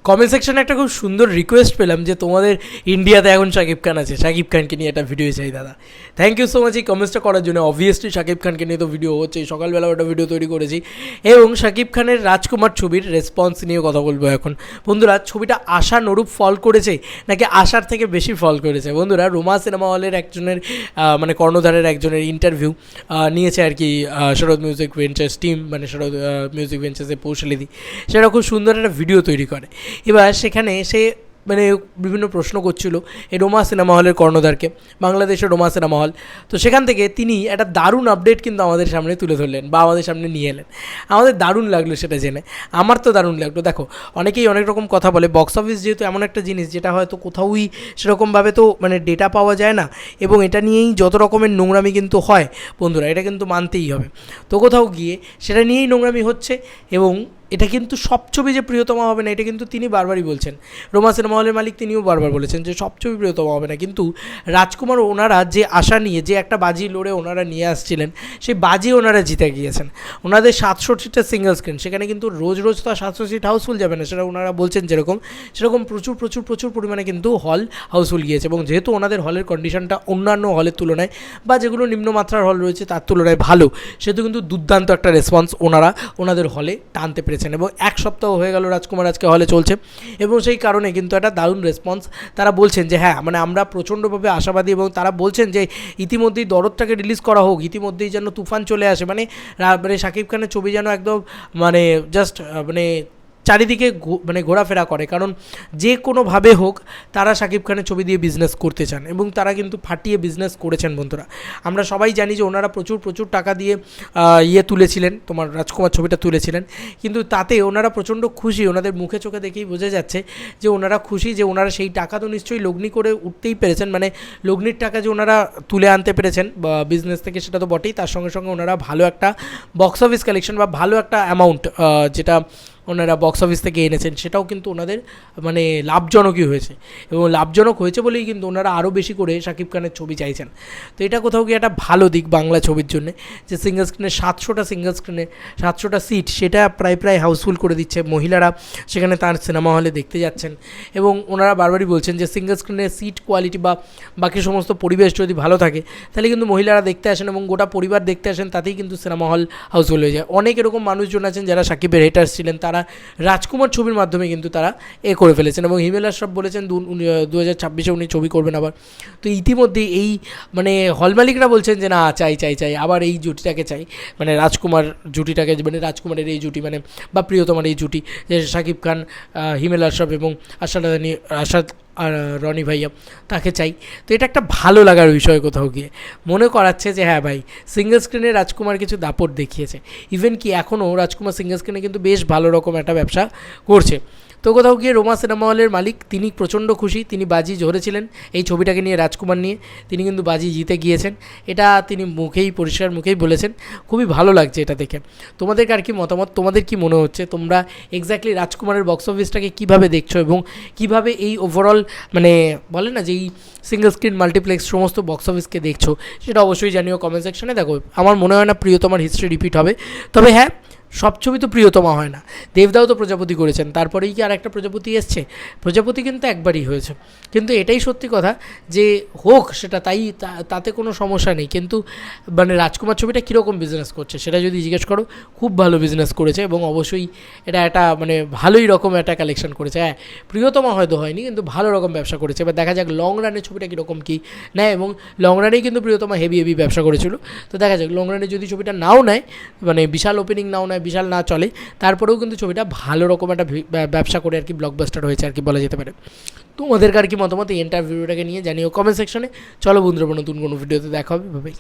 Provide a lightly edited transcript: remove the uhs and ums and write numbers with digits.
Comment সেকশনে একটা খুব সুন্দর রিকোয়েস্ট পেলাম যে তোমাদের ইন্ডিয়াতে এখন শাকিব খান আছে, শাকিব খানকে নিয়ে একটা ভিডিও চাই দাদা। থ্যাংক ইউ সো মাচ এই কমেন্টসটা করার জন্য। অবভিয়াসলি শাকিব খানকে নিয়ে তো ভিডিও হচ্ছে, সকালবেলা একটা ভিডিও তৈরি করেছি এবং শাকিব খানের রাজকুমার ছবির রেসপন্স নিয়ে কথা বলবো এখন। বন্ধুরা, ছবিটা আশানুরূপ ফল করেছে নাকি আশার থেকে বেশি ফল করেছে? বন্ধুরা, রোমা সিনেমা হলের একজনের মানে কর্ণধারের একজনের ইন্টারভিউ নিয়েছে আর কি শরৎ মিউজিক ভেঞ্চার্স টিম, মানে শরৎ মিউজিক ভেঞ্চার্সে পৌঁছালে সেটা খুব সুন্দর একটা ভিডিও তৈরি করে। এবার সেখানে সে মানে বিভিন্ন প্রশ্ন করছিল এই রোমা সিনেমা হলের কর্ণধারকে, বাংলাদেশের রোমা সিনেমা হল। তো সেখান থেকে তিনি একটা দারুণ আপডেট কিন্তু আমাদের সামনে তুলে ধরলেন বা আমাদের সামনে নিয়ে এলেন। আমাদের দারুণ লাগলো সেটা জেনে, আমার তো দারুণ লাগলো। দেখো, অনেকেই অনেক রকম কথা বলে, বক্স অফিস যেহেতু এমন একটা জিনিস যেটা হয়তো কোথাওই সেরকমভাবে তো মানে ডেটা পাওয়া যায় না, এবং এটা নিয়েই যত রকমের নোংরামি কিন্তু হয় বন্ধুরা, এটা কিন্তু মানতেই হবে। তো কোথাও গিয়ে সেটা নিয়েই নোংরামি হচ্ছে, এবং এটা কিন্তু সব ছবি যে প্রিয়তমা হবে না এটা কিন্তু তিনি বারবারই বলছেন। রোমা সিনেমা হলের মালিক তিনিও বারবার বলেছেন যে সব ছবি প্রিয়তমা হবে না, কিন্তু রাজকুমার ওনারা যে আশা নিয়ে যে একটা বাজি লড়ে ওনারা নিয়ে আসছিলেন, সেই বাজি ওনারা জিতে গিয়েছেন। ওনাদের 700 সিটের সিঙ্গেল স্ক্রিন, সেখানে কিন্তু রোজ রোজ তো 700 সিট হাউসফুল যাবে না, সেটা ওনারা বলছেন যেরকম সেরকম প্রচুর প্রচুর প্রচুর পরিমাণে কিন্তু হল হাউসফুল গিয়েছে। এবং যেহেতু ওনাদের হলের কন্ডিশনটা অন্যান্য হলের তুলনায় বা যেগুলো নিম্নমাত্রার হল রয়েছে তার তুলনায় ভালো, সেহেতু কিন্তু দুর্দান্ত একটা রেসপন্স ওনাদের হলে টানতে পেরেছেন। এবং এক সপ্তাহ হয়ে গেল রাজকুমার আজকে হলে চলছে, এবং সেই কারণে কিন্তু একটা দারুণ রেসপন্স। তারা বলছেন যে হ্যাঁ, মানে আমরা প্রচণ্ডভাবে আশাবাদী, এবং তারা বলছেন যে ইতিমধ্যেই দরদটাকে রিলিজ করা হোক, ইতিমধ্যেই যেন তুফান চলে আসে, মানে শাকিব খানের ছবি যেন একদম মানে জাস্ট মানে চারিদিকে মানে ঘোরাফেরা করে। কারণ যে কোনোভাবে হোক তারা শাকিব খানের ছবি দিয়ে বিজনেস করতে চান, এবং তারা কিন্তু ফাটিয়ে বিজনেস করেছেন বন্ধুরা। আমরা সবাই জানি যে ওনারা প্রচুর প্রচুর টাকা দিয়ে তুলেছিলেন, তোমার রাজকুমার ছবিটা তুলেছিলেন, কিন্তু তাতে ওনারা প্রচণ্ড খুশি। ওনাদের মুখে চোখে দেখেই বোঝা যাচ্ছে যে ওনারা খুশি, যে ওনারা সেই টাকা তো নিশ্চয়ই লগ্নি করে উঠতেই পেরেছেন, মানে লগ্নির টাকা যে ওনারা তুলে আনতে পেরেছেন বা বিজনেস থেকে, সেটা তো বটেই, তার সঙ্গে সঙ্গে ওনারা ভালো একটা বক্স অফিস কালেকশন বা ভালো একটা অ্যামাউন্ট যেটা ওনারা বক্স অফিস থেকে এনেছেন সেটাও কিন্তু ওনাদের মানে লাভজনকই হয়েছে, এবং লাভজনক হয়েছে বলেই কিন্তু ওনারা আরও বেশি করে শাকিব খানের ছবি চাইছেন। তো এটা কোথাও গিয়ে একটা ভালো দিক বাংলা ছবির জন্য, যে সিঙ্গেল স্ক্রিনে 700টা সিট সেটা প্রায় হাউসফুল করে দিচ্ছে। মহিলারা সেখানে তার সিনেমা হলে দেখতে যাচ্ছেন, এবং ওনারা বারবারই বলছেন যে সিঙ্গেল স্ক্রিনে সিট কোয়ালিটি বা বাকি সমস্ত পরিবেশ যদি ভালো থাকে তাহলে কিন্তু মহিলারা দেখতে আসেন এবং গোটা পরিবার দেখতে আসেন, তাতেই কিন্তু সিনেমা হল হাউসফুল হয়ে যায়। অনেক এরকম মানুষজন আছেন যারা শাকিবের হেটার্স ছিলেন, তারা রাজকুমার ছবির মাধ্যমে কিন্তু তারা করে ফেলেছেন, এবং হিমেল আশরাফ বলেছেন 2026-এ উনি ছবি করবেন আবার। তো ইতিমধ্যেই এই মানে হল মালিকরা বলছেন যে না, চাই আবার এই জুটিটাকে চাই, মানে রাজকুমার জুটিটাকে, মানে রাজকুমারের এই জুটি মানে বা প্রিয়তমার এই জুটি, যে শাকিব খান, হিমেল আশরাফ এবং আশাদ আর রনি ভাইয়া, তাকে চাই। তো এটা একটা ভালো লাগার বিষয়, কোথাও গিয়ে মনে করাচ্ছে যে হ্যাঁ ভাই, সিঙ্গেল স্ক্রিনে রাজকুমার কিছু দাপট দেখিয়েছে। ইভেন কি এখনও রাজকুমার সিঙ্গেল স্ক্রিনে কিন্তু বেশ ভালো রকম একটা ব্যবসা করছে। তো কোথাও গিয়ে রোমা সিনেমা হলের মালিক তিনি প্রচণ্ড খুশি, তিনি বাজি ধরেছিলেন এই ছবিটাকে নিয়ে, রাজকুমার নিয়ে, তিনি কিন্তু বাজি জিতে গিয়েছেন, এটা তিনি পরিষ্কার মুখেই বলেছেন। খুবই ভালো লাগছে এটা দেখে। তোমাদের আর কি মতামত, তোমাদের কি মনে হচ্ছে, তোমরা এক্স্যাক্টলি রাজকুমারের বক্স অফিসটাকে কীভাবে দেখছো, এবং কীভাবে এই ওভারঅল মানে বলে না যে এই সিঙ্গেল স্ক্রিন মাল্টিপ্লেক্স সমস্ত বক্স অফিসকে দেখছো, সেটা অবশ্যই জানিও কমেন্ট সেকশনে। দেখো, আমার মনে হয় না প্রিয়তমার হিস্ট্রি রিপিট হবে, তবে হ্যাঁ, সব ছবি তো প্রিয়তমা হয় না। দেবদাও তো প্রজাপতি করেছেন, তারপরেই কি আর একটা প্রজাপতি এসছে? প্রজাপতি কিন্তু একবারই হয়েছে। কিন্তু এটাই সত্যি কথা যে হোক সেটা, তাতে কোনো সমস্যা নেই, কিন্তু মানে রাজকুমার ছবিটা কীরকম বিজনেস করছে সেটা যদি জিজ্ঞেস করো, খুব ভালো বিজনেস করেছে, এবং অবশ্যই এটা একটা মানে ভালোই রকম একটা কালেকশন করেছে। হ্যাঁ, প্রিয়তমা হয়তো হয়নি, কিন্তু ভালো রকম ব্যবসা করেছে। এবার দেখা যাক লং রানের ছবিটা কীরকম কী নেয়, এবং লং রানেই কিন্তু প্রিয়তমা হেভি ব্যবসা করেছিল। তো দেখা যাক লং রানে যদি ছবিটা নাও নেয়, মানে বিশাল ওপেনিং নাও নেয়, বিশাল না চলে, তারপরেও কিন্তু ছবিটা ভালো রকম একটা ব্যবসা করে আর কি ব্লকবাস্টার হয়েছে আর কি বলা যেতে পারে। তোমাদের আর কি মতামত এই এন্টার ভিডিওটাকে নিয়ে জানিও কমেন্ট সেকশনে। চলো বন্ধুরা, নতুন কোনো ভিডিওতে দেখা হবে, ভাই।